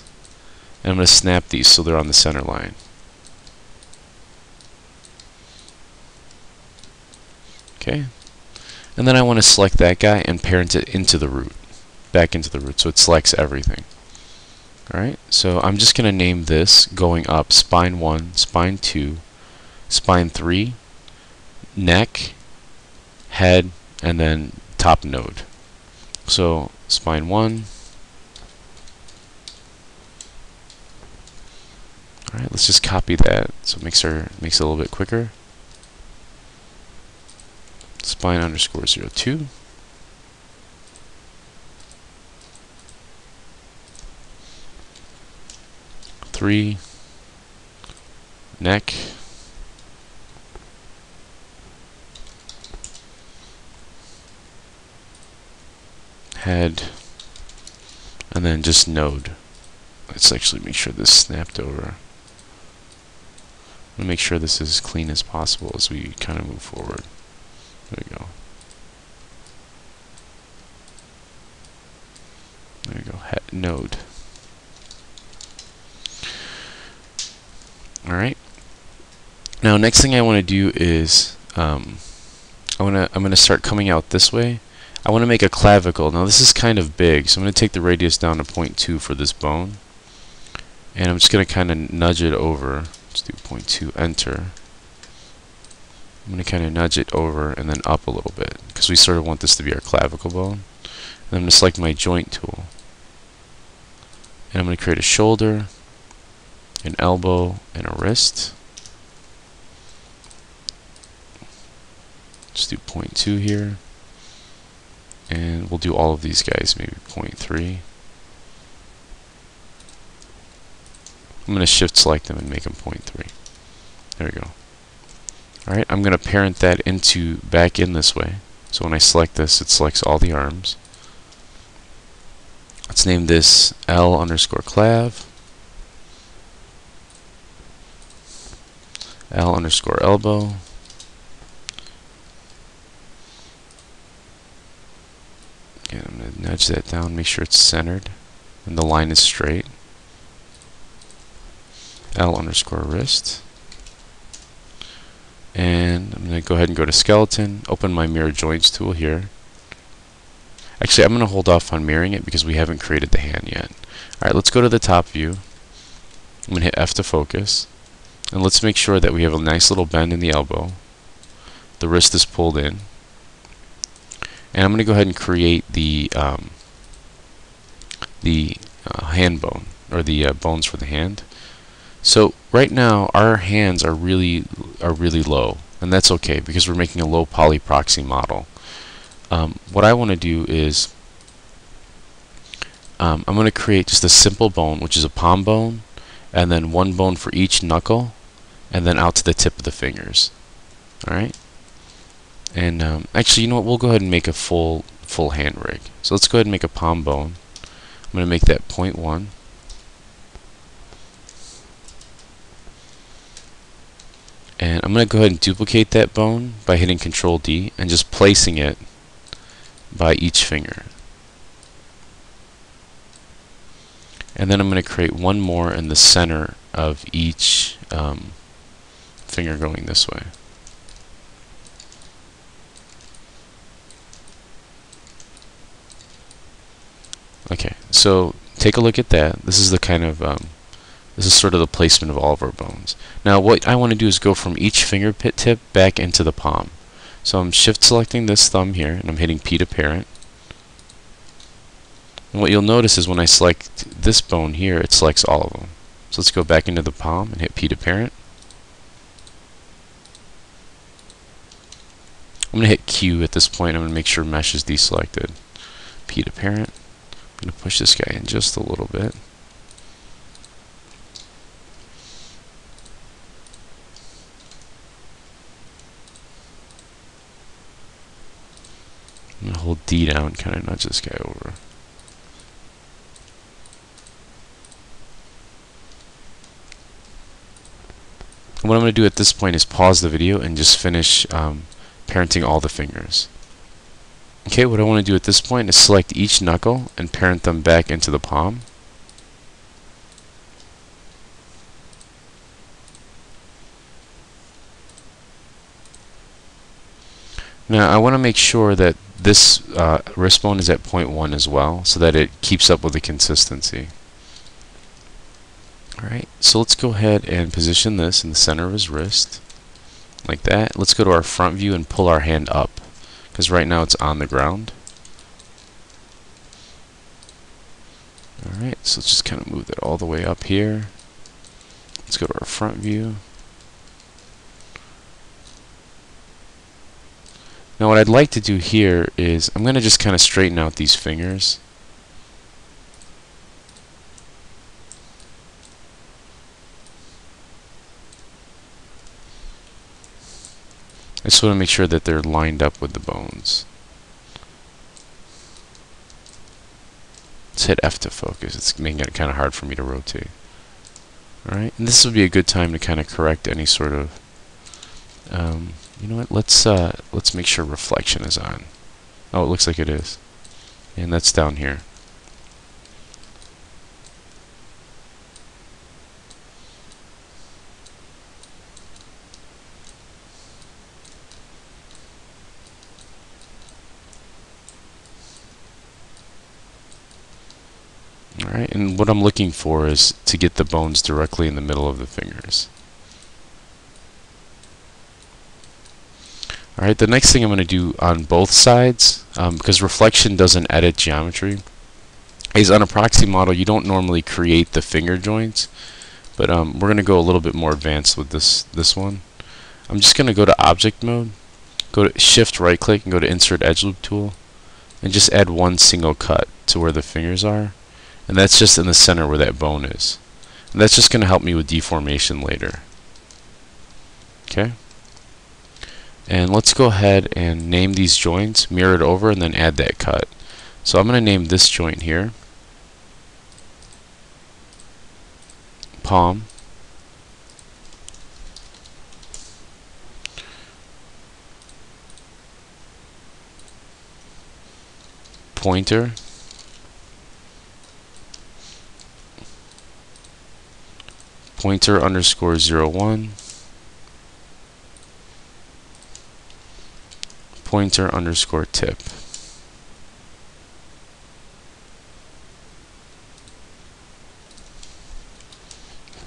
these, and I'm going to snap these so they're on the center line. Okay, and then I want to select that guy and parent it into the root, back into the root, so it selects everything. Alright, so I'm just going to name this going up spine 1, spine 2, spine 3, neck, head, and then top node. So spine 1. Alright, let's just copy that so it makes it a little bit quicker. Spine underscore 02. Three, neck, head, and then just node. Let's actually make sure this snapped over. I'm going to make sure this is as clean as possible as we kind of move forward. There we go. There we go. Head, node. Alright. Now next thing I want to do is I'm gonna start coming out this way. I want to make a clavicle. Now this is kind of big, so I'm going to take the radius down to 0.2 for this bone. And I'm just going to kind of nudge it over. Let's do 0.2, enter. I'm going to kind of nudge it over and then up a little bit, because we sort of want this to be our clavicle bone. And I'm going to select my joint tool. And I'm going to create a shoulder, an elbow, and a wrist. Just do 0.2 here. And we'll do all of these guys, maybe 0.3. I'm going to shift select them and make them 0.3. There we go. Alright, I'm going to parent that back in this way. So when I select this, it selects all the arms. Let's name this L underscore clav. L underscore elbow. Okay, I'm going to nudge that down, make sure it's centered and the line is straight. L underscore wrist. And I'm going to go ahead and go to skeleton, open my mirror joints tool here. Actually, I'm going to hold off on mirroring it because we haven't created the hand yet. Alright, let's go to the top view. I'm going to hit F to focus. And let's make sure that we have a nice little bend in the elbow. The wrist is pulled in. And I'm going to go ahead and create the hand bone, or the bones for the hand. So right now our hands are really low, and that's okay because we're making a low poly proxy model. What I want to do is I'm going to create just a simple bone, which is a palm bone, and then one bone for each knuckle, and then out to the tip of the fingers. Alright? And actually, you know what? We'll go ahead and make a full hand rig. So let's go ahead and make a palm bone. I'm going to make that 0.1. And I'm going to go ahead and duplicate that bone by hitting Control D and just placing it by each finger. And then I'm going to create one more in the center of each finger going this way. Okay, so take a look at that. This is the kind of this is sort of the placement of all of our bones. Now what I want to do is go from each fingertip tip back into the palm. So I'm shift selecting this thumb here and I'm hitting P to parent. And what you'll notice is when I select this bone here, it selects all of them. So let's go back into the palm and hit P to parent. I'm going to hit Q at this point. I'm going to make sure mesh is deselected. P to parent. I'm going to push this guy in just a little bit. I'm going to hold D down and kind of nudge this guy over. And what I'm going to do at this point is pause the video and just finish parenting all the fingers. Okay, what I want to do at this point is select each knuckle and parent them back into the palm. Now I want to make sure that this wrist bone is at 0.1 as well, so that it keeps up with the consistency. Alright, so let's go ahead and position this in the center of his wrist. like that. Let's go to our front view and pull our hand up, because right now it's on the ground. Alright, so let's just kind of move that all the way up here. Let's go to our front view. Now what I'd like to do here is I'm going to just kind of straighten out these fingers. I just want to make sure that they're lined up with the bones. Let's hit F to focus. It's making it kind of hard for me to rotate. Alright, and this would be a good time to kind of correct any sort of you know what, let's make sure reflection is on. Oh, it looks like it is. And that's down here. Alright, and what I'm looking for is to get the bones directly in the middle of the fingers. Alright, the next thing I'm going to do on both sides, because reflection doesn't edit geometry, is on a proxy model you don't normally create the finger joints, but we're going to go a little bit more advanced with this one. I'm just going to go to object mode, go to shift right click and go to insert edge loop tool, and just add one single cut to where the fingers are, and that's just in the center where that bone is. And that's just going to help me with deformation later. Okay? And let's go ahead and name these joints, mirror it over, and then add that cut. So I'm going to name this joint here palm. Pointer. Pointer underscore 01. Pointer underscore tip.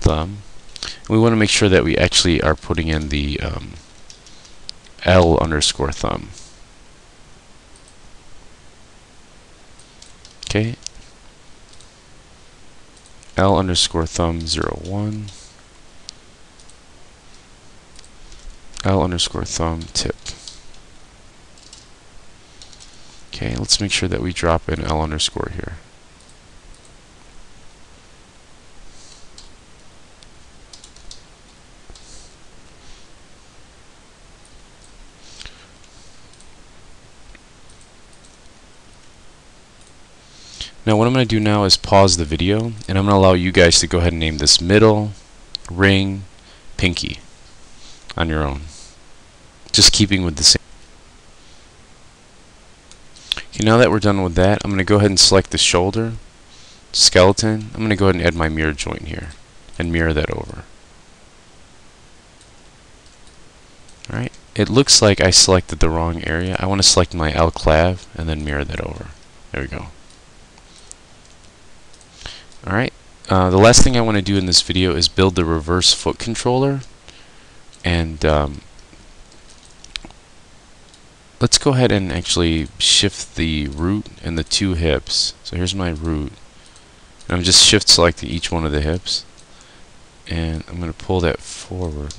Thumb. And we want to make sure that we actually are putting in the L underscore thumb. Okay. L underscore thumb 01. L underscore thumb tip. Okay, let's make sure that we drop in L underscore here. Now what I'm going to do now is pause the video, and I'm going to allow you guys to go ahead and name this middle, ring, pinky on your own. Just keeping with the same. Okay, now that we're done with that, I'm going to go ahead and select the shoulder, skeleton. I'm going to go ahead and add my mirror joint here and mirror that over. Alright, it looks like I selected the wrong area. I want to select my L clav and then mirror that over. There we go. Alright, the last thing I want to do in this video is build the reverse foot controller, and let's go ahead and actually shift the root and the two hips. So here's my root, and I'm just shift selecting each one of the hips, and I'm going to pull that forward.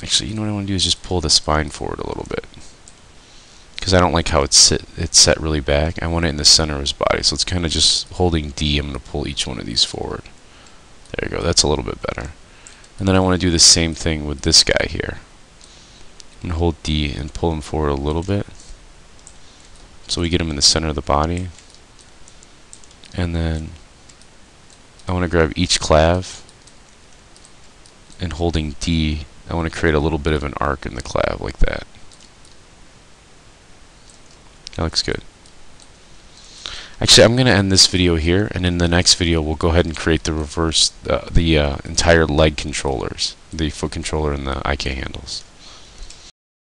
Actually, you know what I want to do is just pull the spine forward a little bit, because I don't like how it's set really back. I want it in the center of his body, so it's kind of just holding D. I'm going to pull each one of these forward. There you go, that's a little bit better. And then I want to do the same thing with this guy here. I'm going to hold D and pull him forward a little bit, so we get him in the center of the body. And then I want to grab each clav, and holding D, I want to create a little bit of an arc in the clav like that. That looks good. Actually, I'm going to end this video here, and in the next video we'll go ahead and create the entire leg controllers, the foot controller and the IK handles.